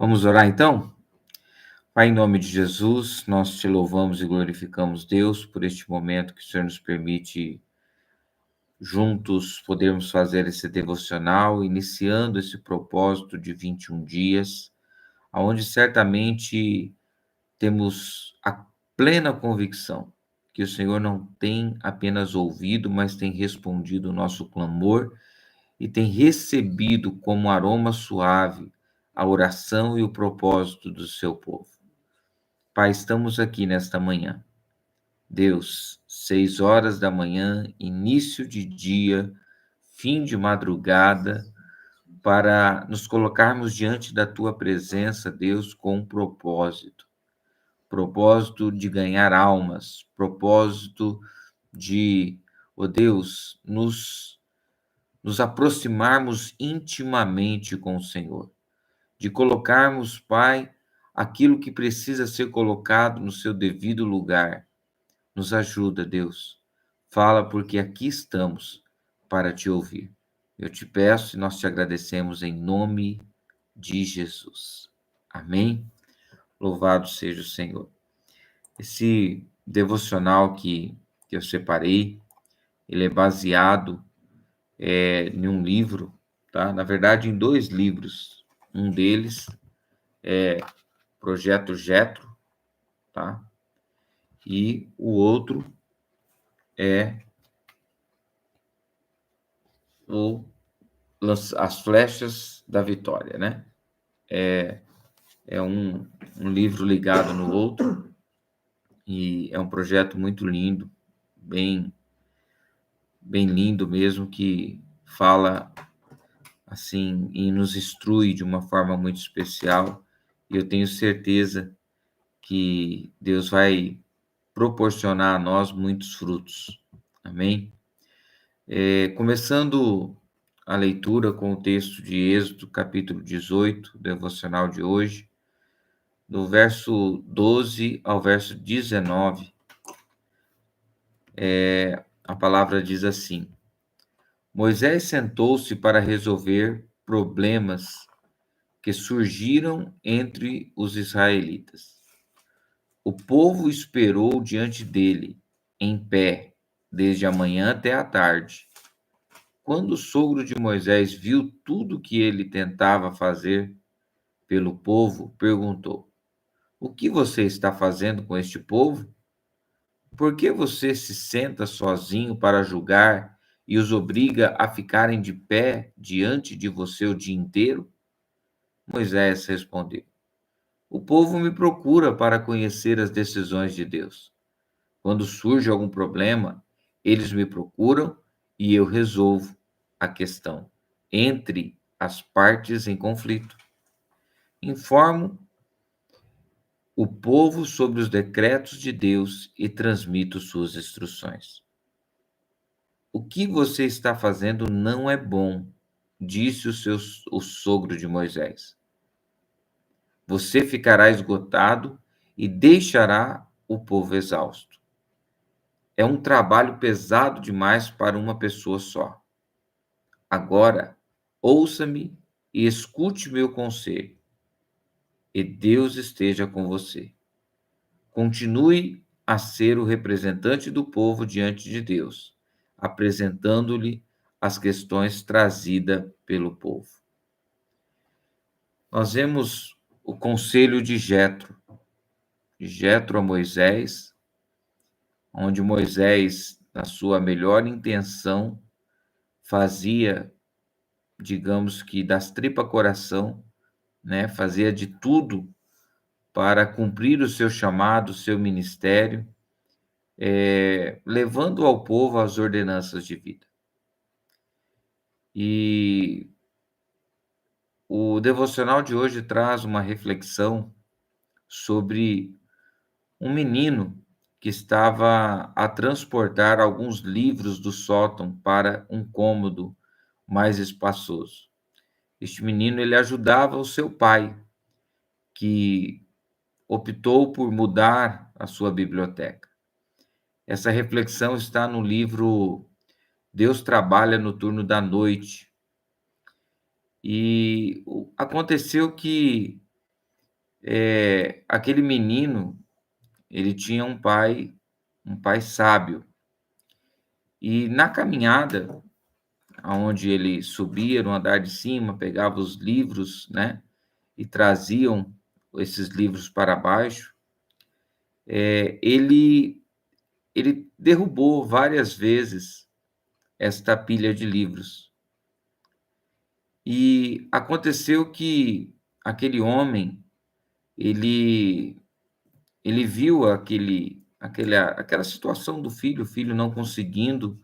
Vamos orar então? Pai, em nome de Jesus, nós te louvamos e glorificamos, Deus, por este momento que o Senhor nos permite juntos podermos fazer esse devocional, iniciando esse propósito de 21 dias, onde certamente temos a plena convicção que o Senhor não tem apenas ouvido, mas tem respondido o nosso clamor e tem recebido como aroma suave a oração e o propósito do seu povo. Pai, estamos aqui nesta manhã. Deus, 6 horas da manhã, início de dia, fim de madrugada, para nos colocarmos diante da tua presença, Deus, com um propósito. Propósito de ganhar almas, propósito de, ó Deus, nos aproximarmos intimamente com o Senhor, de colocarmos, Pai, aquilo que precisa ser colocado no seu devido lugar. Nos ajuda, Deus. Fala, porque aqui estamos para te ouvir. Eu te peço e nós te agradecemos em nome de Jesus. Amém? Louvado seja o Senhor. Esse devocional que eu separei, ele é baseado em um livro, tá? Na verdade, em 2 livros. Um deles é Projeto Jetro, tá? E o outro é As Flechas da Vitória, né? É um livro ligado no outro e é um projeto muito lindo, bem, bem lindo mesmo, que fala assim e nos instrui de uma forma muito especial. E eu tenho certeza que Deus vai proporcionar a nós muitos frutos. Amém? Começando a leitura com o texto de Êxodo, capítulo 18, devocional de hoje, do verso 12 ao verso 19, a palavra diz assim: Moisés sentou-se para resolver problemas que surgiram entre os israelitas. O povo esperou diante dele, em pé, desde a manhã até a tarde. Quando o sogro de Moisés viu tudo que ele tentava fazer pelo povo, perguntou: O que você está fazendo com este povo? Por que você se senta sozinho para julgar e os obriga a ficarem de pé diante de você o dia inteiro? Moisés respondeu: O povo me procura para conhecer as decisões de Deus. Quando surge algum problema, eles me procuram e eu resolvo a questão entre as partes em conflito. Informo o povo sobre os decretos de Deus e transmito suas instruções. O que você está fazendo não é bom, disse o sogro de Moisés. Você ficará esgotado e deixará o povo exausto. É um trabalho pesado demais para uma pessoa só. Agora, ouça-me e escute meu conselho, e Deus esteja com você. Continue a ser o representante do povo diante de Deus, apresentando-lhe as questões trazidas pelo povo. Nós vemos o conselho de Jetro a Moisés, onde Moisés, na sua melhor intenção, fazia, digamos que das tripas coração, né, fazia de tudo para cumprir o seu chamado, o seu ministério, levando ao povo as ordenanças de vida. E o devocional de hoje traz uma reflexão sobre um menino que estava a transportar alguns livros do sótão para um cômodo mais espaçoso. Este menino, ele ajudava o seu pai, que optou por mudar a sua biblioteca. Essa reflexão está no livro Deus Trabalha no Turno da Noite. E aconteceu que aquele menino, ele tinha um pai sábio, e na caminhada, aonde ele subia no andar de cima, pegava os livros, né, e traziam esses livros para baixo, ele derrubou várias vezes esta pilha de livros. E aconteceu que aquele homem, ele viu aquela situação do filho, o filho não conseguindo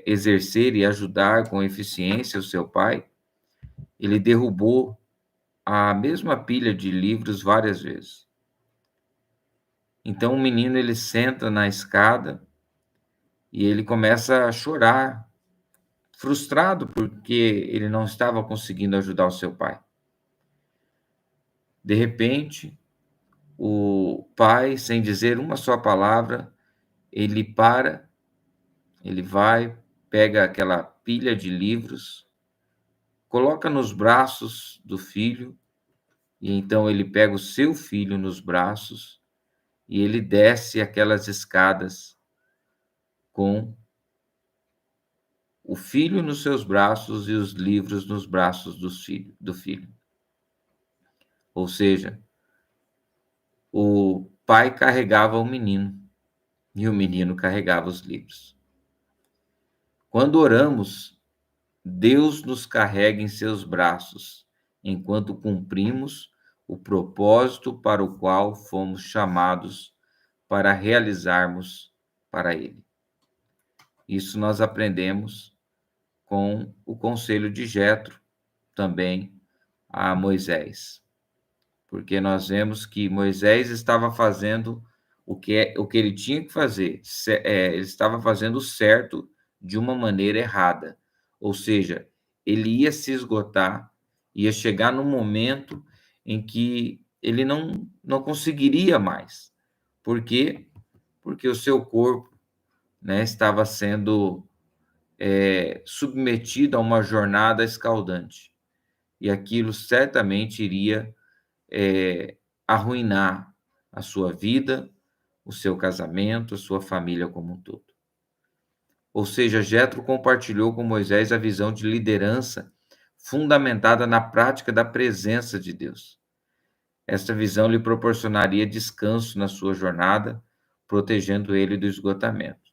exercer e ajudar com eficiência o seu pai. Ele derrubou a mesma pilha de livros várias vezes. Então o menino, ele senta na escada e ele começa a chorar, frustrado porque ele não estava conseguindo ajudar o seu pai. De repente, o pai, sem dizer uma só palavra, ele para, ele vai, pega aquela pilha de livros, coloca nos braços do filho, e então ele pega o seu filho nos braços e ele desce aquelas escadas com o filho nos seus braços e os livros nos braços do filho. Ou seja, o pai carregava o menino e o menino carregava os livros. Quando oramos, Deus nos carrega em seus braços, enquanto cumprimos o propósito para o qual fomos chamados para realizarmos para Ele. Isso nós aprendemos com o conselho de Jetro, também a Moisés, porque nós vemos que Moisés estava fazendo o que ele tinha que fazer, ele estava fazendo o certo de uma maneira errada, ou seja, ele ia se esgotar, ia chegar no momento em que ele não conseguiria mais. Por quê? Porque o seu corpo, né, estava sendo submetido a uma jornada escaldante, e aquilo certamente iria arruinar a sua vida, o seu casamento, a sua família como um todo. Ou seja, Jetro compartilhou com Moisés a visão de liderança fundamentada na prática da presença de Deus. Esta visão lhe proporcionaria descanso na sua jornada, protegendo ele do esgotamento.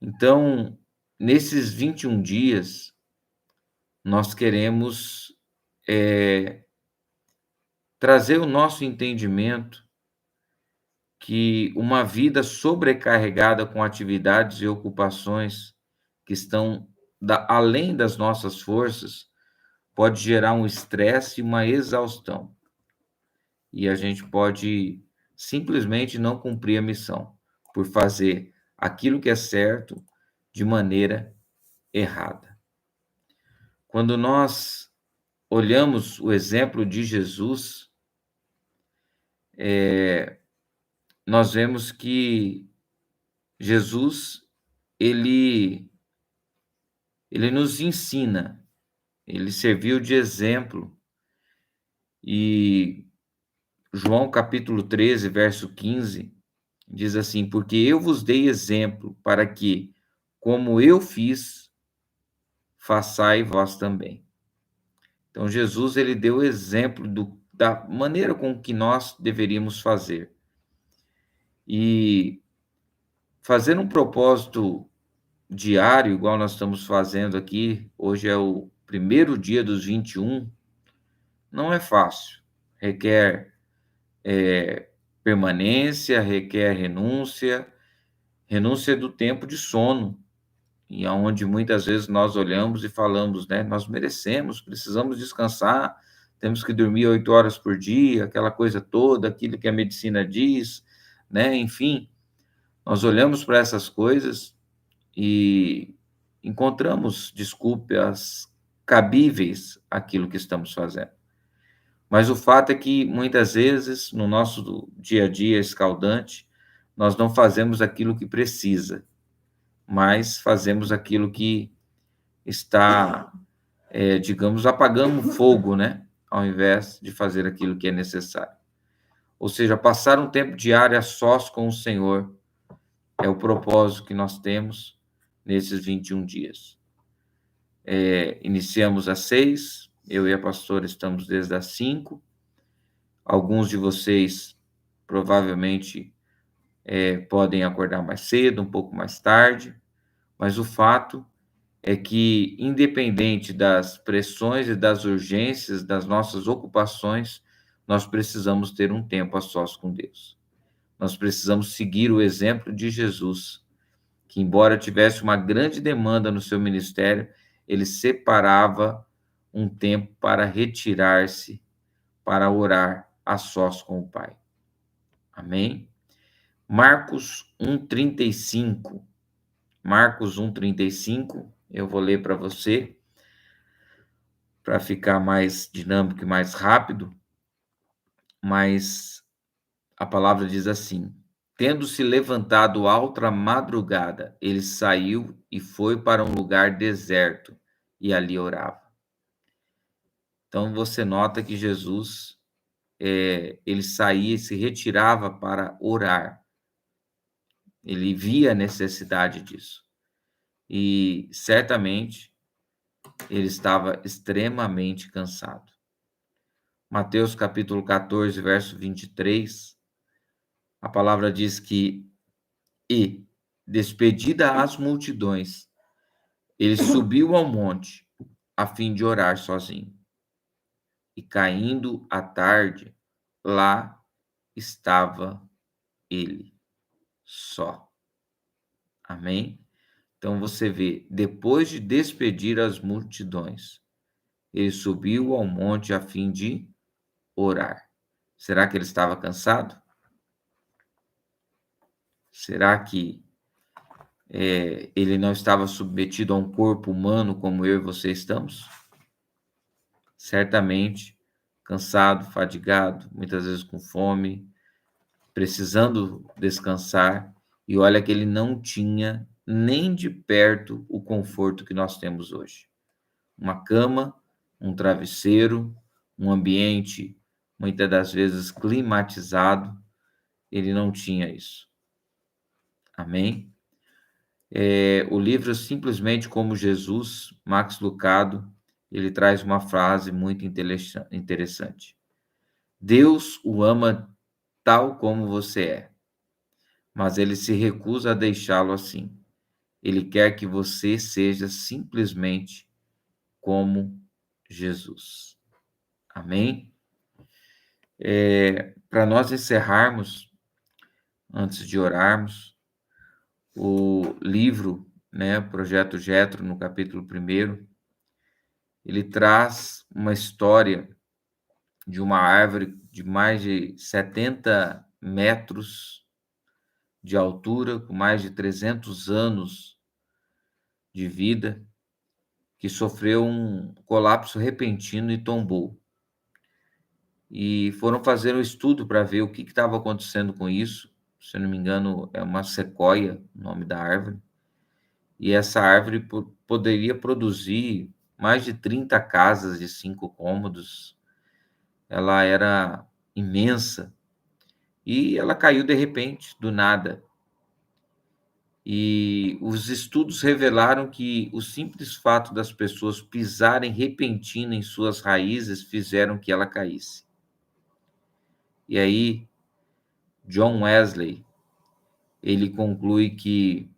Então, nesses 21 dias, nós queremos trazer o nosso entendimento que uma vida sobrecarregada com atividades e ocupações que estão além das nossas forças pode gerar um estresse e uma exaustão. E a gente pode simplesmente não cumprir a missão por fazer aquilo que é certo de maneira errada. Quando nós olhamos o exemplo de Jesus, nós vemos que Jesus, ele nos ensina, ele serviu de exemplo. E João capítulo 13, verso 15, diz assim: porque eu vos dei exemplo para que, como eu fiz, façai vós também. Então, Jesus, ele deu exemplo da maneira com que nós deveríamos fazer. E fazer um propósito diário, igual nós estamos fazendo aqui, hoje é o primeiro dia dos 21, não é fácil. Requer permanência, requer renúncia do tempo de sono, e aonde muitas vezes nós olhamos e falamos, né, nós merecemos, precisamos descansar, temos que dormir 8 horas por dia, aquela coisa toda, aquilo que a medicina diz, né, enfim, nós olhamos para essas coisas e encontramos desculpas cabíveis àquilo que estamos fazendo. Mas o fato é que, muitas vezes, no nosso dia a dia escaldante, nós não fazemos aquilo que precisa, mas fazemos aquilo que está, digamos, apagando fogo, né? ao invés de fazer aquilo que é necessário. Ou seja, passar um tempo diário a sós com o Senhor é o propósito que nós temos nesses 21 dias. Iniciamos às 6, eu e a pastora estamos desde as 5. Alguns de vocês provavelmente podem acordar mais cedo, um pouco mais tarde, mas o fato é que, independente das pressões e das urgências das nossas ocupações, nós precisamos ter um tempo a sós com Deus. Nós precisamos seguir o exemplo de Jesus, que, embora tivesse uma grande demanda no seu ministério, ele separava um tempo para retirar-se, para orar a sós com o Pai. Amém? Marcos 1,35. Marcos 1,35, eu vou ler para você, para ficar mais dinâmico e mais rápido, mas a palavra diz assim: tendo-se levantado alta madrugada, ele saiu e foi para um lugar deserto e ali orava. Então você nota que Jesus, ele saía e se retirava para orar. Ele via a necessidade disso. E certamente ele estava extremamente cansado. Mateus capítulo 14, verso 23, a palavra diz que, e, despedida as multidões, ele subiu ao monte a fim de orar sozinho. E caindo a tarde, lá estava ele, só. Amém? Então você vê, depois de despedir as multidões, ele subiu ao monte a fim de orar. Será que ele estava cansado? Será que ele não estava submetido a um corpo humano como eu e você estamos? Certamente, cansado, fadigado, muitas vezes com fome, precisando descansar, e olha que ele não tinha nem de perto o conforto que nós temos hoje. Uma cama, um travesseiro, um ambiente, muitas das vezes climatizado, ele não tinha isso. Amém? O livro Simplesmente Como Jesus, Max Lucado, ele traz uma frase muito interessante. Deus o ama tal como você é, mas ele se recusa a deixá-lo assim. Ele quer que você seja simplesmente como Jesus. Amém? Para nós encerrarmos, antes de orarmos, o livro, Projeto Jetro, no capítulo 1, ele traz uma história de uma árvore de mais de 70 metros de altura, com mais de 300 anos de vida, que sofreu um colapso repentino e tombou. E foram fazer um estudo para ver o que estava acontecendo com isso. Se eu não me engano, é uma sequoia, o nome da árvore. E essa árvore poderia produzir mais de 30 casas de 5 cômodos. Ela era imensa. E ela caiu de repente, do nada. E os estudos revelaram que o simples fato das pessoas pisarem repentina em suas raízes fizeram que ela caísse. E aí, John Wesley, ele conclui que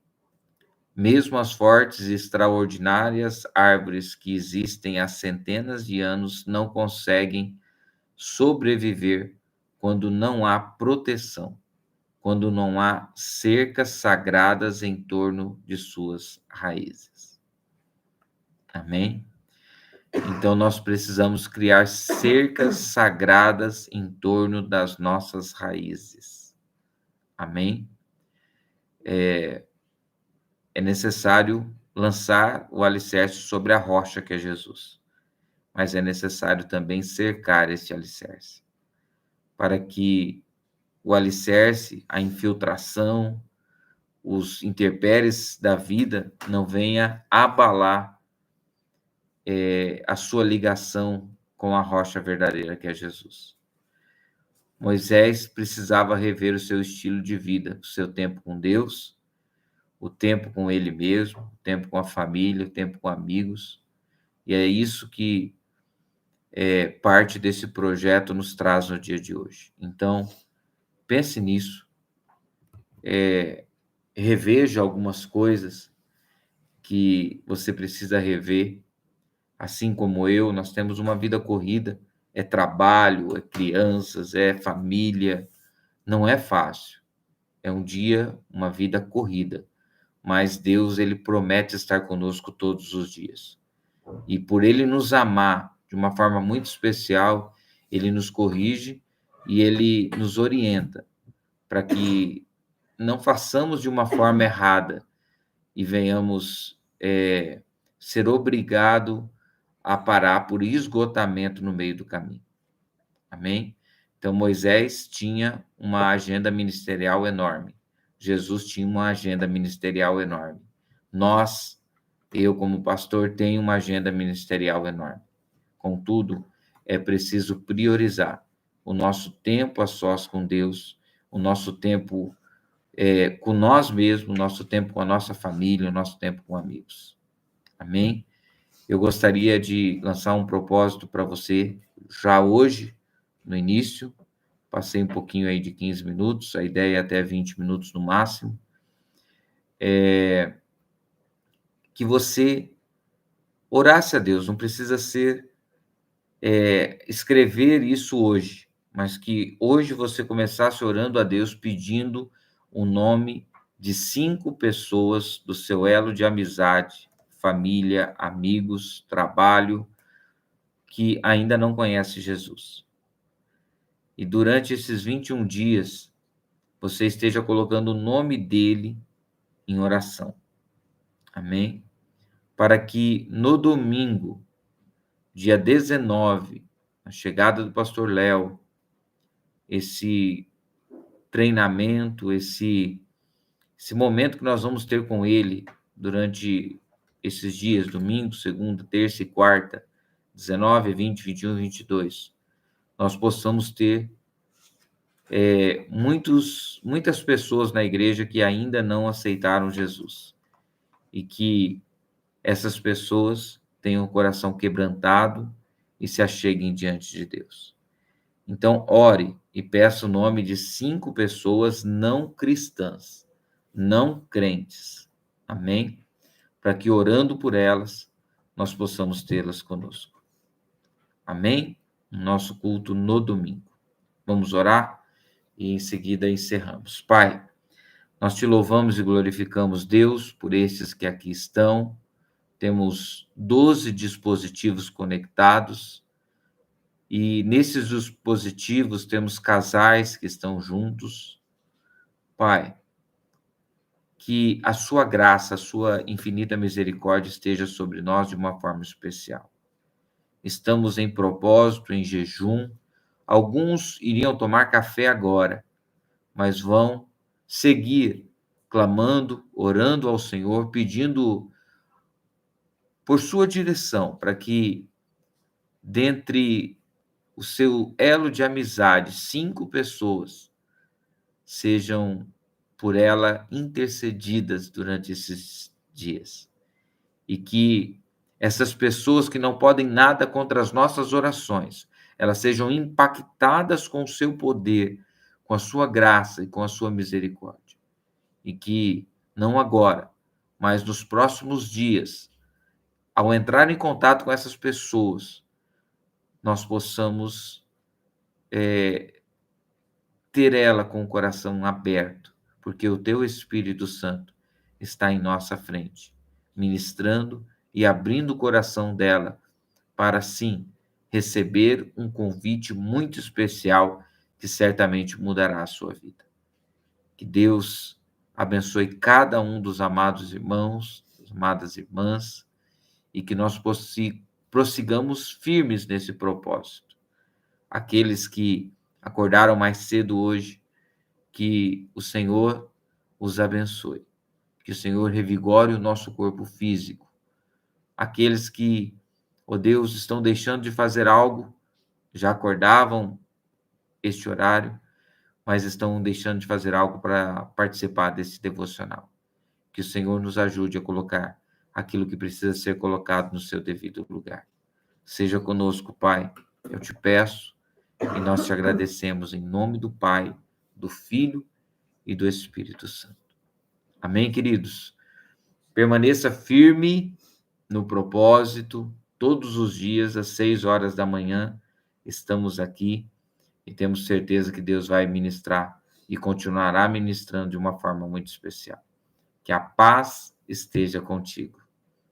mesmo as fortes e extraordinárias árvores que existem há centenas de anos não conseguem sobreviver quando não há proteção, quando não há cercas sagradas em torno de suas raízes. Amém? Então, nós precisamos criar cercas sagradas em torno das nossas raízes. Amém? É necessário lançar o alicerce sobre a rocha que é Jesus, mas é necessário também cercar esse alicerce, para que o alicerce, a infiltração, os intempéries da vida não venha abalar a sua ligação com a rocha verdadeira que é Jesus. Moisés precisava rever o seu estilo de vida, o seu tempo com Deus, o tempo com ele mesmo, o tempo com a família, o tempo com amigos. E é isso que parte desse projeto nos traz no dia de hoje. Então, pense nisso, reveja algumas coisas que você precisa rever, assim como eu, nós temos uma vida corrida, é trabalho, é crianças, é família, não é fácil, é um dia, uma vida corrida, mas Deus, ele promete estar conosco todos os dias. E por ele nos amar de uma forma muito especial, ele nos corrige e ele nos orienta para que não façamos de uma forma errada e venhamos ser obrigado a parar por esgotamento no meio do caminho. Amém? Então, Moisés tinha uma agenda ministerial enorme. Jesus tinha uma agenda ministerial enorme. Eu, como pastor, tenho uma agenda ministerial enorme. Contudo, é preciso priorizar o nosso tempo a sós com Deus, o nosso tempo com nós mesmos, o nosso tempo com a nossa família, o nosso tempo com amigos. Amém? Eu gostaria de lançar um propósito para você já hoje, no início. Passei um pouquinho aí de 15 minutos, a ideia é até 20 minutos no máximo. Que você orasse a Deus, não precisa ser escrever isso hoje, mas que hoje você começasse orando a Deus pedindo o nome de 5 pessoas do seu elo de amizade, família, amigos, trabalho, que ainda não conhece Jesus. E durante esses 21 dias, você esteja colocando o nome dele em oração. Amém? Para que no domingo, dia 19, a chegada do pastor Léo, esse treinamento, esse momento que nós vamos ter com ele durante esses dias, domingo, segunda, terça e quarta, 19, 20, 21, 22, nós possamos ter muitas pessoas na igreja que ainda não aceitaram Jesus e que essas pessoas tenham o coração quebrantado e se acheguem diante de Deus. Então, ore e peça o nome de 5 pessoas não cristãs, não crentes. Amém? Para que orando por elas, nós possamos tê-las conosco. Amém? Nosso culto no domingo. Vamos orar e em seguida encerramos. Pai, nós te louvamos e glorificamos, Deus, por esses que aqui estão. Temos 12 dispositivos conectados e nesses dispositivos temos casais que estão juntos. Pai, que a sua graça, a sua infinita misericórdia esteja sobre nós de uma forma especial. Estamos em propósito, em jejum. Alguns iriam tomar café agora, mas vão seguir clamando, orando ao Senhor, pedindo por sua direção, para que dentre o seu elo de amizade, 5 pessoas sejam por ela intercedidas durante esses dias. E que essas pessoas que não podem nada contra as nossas orações, elas sejam impactadas com o seu poder, com a sua graça e com a sua misericórdia. E que, não agora, mas nos próximos dias, ao entrar em contato com essas pessoas, nós possamos ter ela com o coração aberto, porque o teu Espírito Santo está em nossa frente, ministrando e abrindo o coração dela para, sim, receber um convite muito especial que certamente mudará a sua vida. Que Deus abençoe cada um dos amados irmãos, das amadas irmãs, e que nós prossigamos firmes nesse propósito. Aqueles que acordaram mais cedo hoje, que o Senhor os abençoe, que o Senhor revigore o nosso corpo físico. Aqueles que ó Deus, estão deixando de fazer algo, já acordavam este horário, mas estão deixando de fazer algo para participar desse devocional. Que o Senhor nos ajude a colocar aquilo que precisa ser colocado no seu devido lugar. Seja conosco, Pai, eu te peço, e nós te agradecemos em nome do Pai, do Filho e do Espírito Santo. Amém, queridos? Permaneça firme no propósito, todos os dias, às 6 horas da manhã, estamos aqui e temos certeza que Deus vai ministrar e continuará ministrando de uma forma muito especial. Que a paz esteja contigo.